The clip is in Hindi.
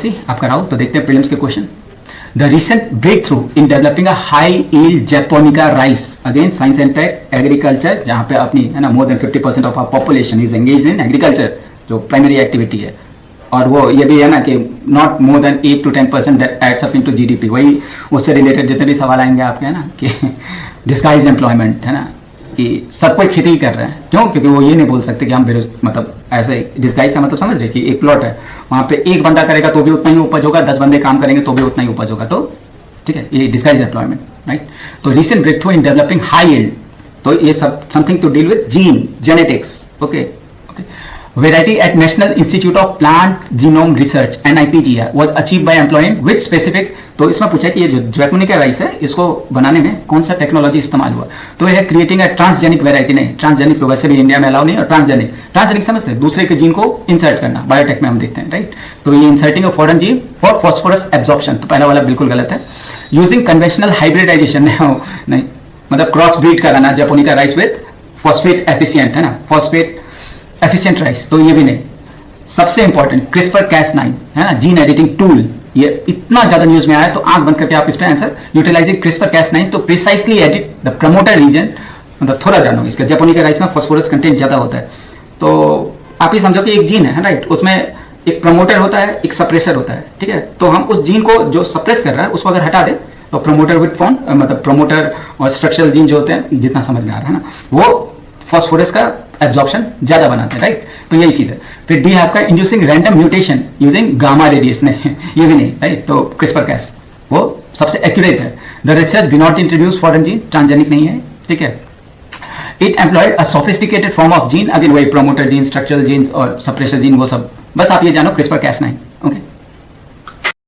सी आप कराओ तो देखते हैं प्रीलिम्स के question. The recent breakthrough in developing a high yield japonica rice again science and tech agriculture, जहाँ पे अपनी है ना more than 50% of our population is engage in agriculture, जो प्राइमरी एक्टिविटी है। और वो ये भी है ना कि not more than 8 to 10% that adds up into GDP. वही उससे रिलेटेड जितने भी सवाल आएंगे आपके, है ना कि डिस्गाइज एम्प्लॉयमेंट, है ना कि सब कोई खेती ही कर रहे हैं। क्यों? क्योंकि वो ये नहीं बोल सकते कि हम मतलब ऐसे डिस्गाइज का मतलब समझ रहे कि एक प्लॉट है, वहाँ पे एक बंदा करेगा तो भी उतना ही उपज होगा, 10 बंदे काम करेंगे तो भी उतना ही उपज होगा। तो ठीक है, ये डिस्गाइज एम्प्लॉयमेंट, राइट। तो recent breakthrough in developing high yield, तो ये सब something to deal with gene genetics, okay. Variety at National Institute of Plant Genome Research (NIPGR) was achieved by employing which specific, तो इसमें पूछा कि ये जो जैपोनिका राइस है इसको बनाने में कौन सा टेक्नोलॉजी इस्तेमाल हुआ। तो यह क्रिएटिंग अ ट्रांसजेनिक वेराइटी, नहीं ट्रांसजेनिक तो वैसे भी इंडिया में अलाउ नहीं, और ट्रांसजेनिक समझते हैं दूसरे के जीन को इंसर्ट करना, बायोटेक में हम देखते हैं, राइट। तो ये inserting a foreign gene for phosphorus absorption, तो पहला वाला बिल्कुल गलत है। यूजिंग कन्वेंशनल हाइब्रिडाइजेशन, नहीं मतलब क्रॉस ब्रीड कराना japonica rice with phosphate efficient, है ना फॉस्फेट एफिशिएंट राइस, तो ये भी नहीं। सबसे इंपॉर्टेंट CRISPR-Cas9, है ना जीन एडिटिंग टूल, ये इतना ज्यादा न्यूज में आया तो आंख बंद करके आप इस पे answer, utilising CRISPR-Cas9 to precisely edit the promoter region, मतलब थोड़ा जानो इसका, जैपोनिका राइस में फास्फोरस कंटेंट ज्यादा होता है। तो आप ही समझो कि एक जीन है, राइट, उसमें एक प्रमोटर होता है, एक सप्रेसर होता है, ठीक है। तो हम उस जीन को जो सप्रेस कर रहा है उसको अगर हटा दें तो प्रमोटर विद फॉर्म, मतलब प्रमोटर और स्ट्रक्चरल जीन जो होते हैं, जितना समझ में आ रहा है ना, वो फास्फोरस का एब्जॉर्प्शन ज्यादा बनाते हैं, राइट। तो यही चीज है। फिर डी आपका inducing random mutation using gamma radius, नहीं ये भी नहीं, राइट। तो CRISPR-Cas वो सबसे एक्यूरेट है। The research did not introduce foreign gene, transgenic नहीं है, ठीक है। It employed a sophisticated form of gene, again वही प्रमोटर जीन, स्ट्रक्चरल जीन्स और सप्रेसर जीन, वो सब बस आप ये जानो CRISPR-Cas9, ओके।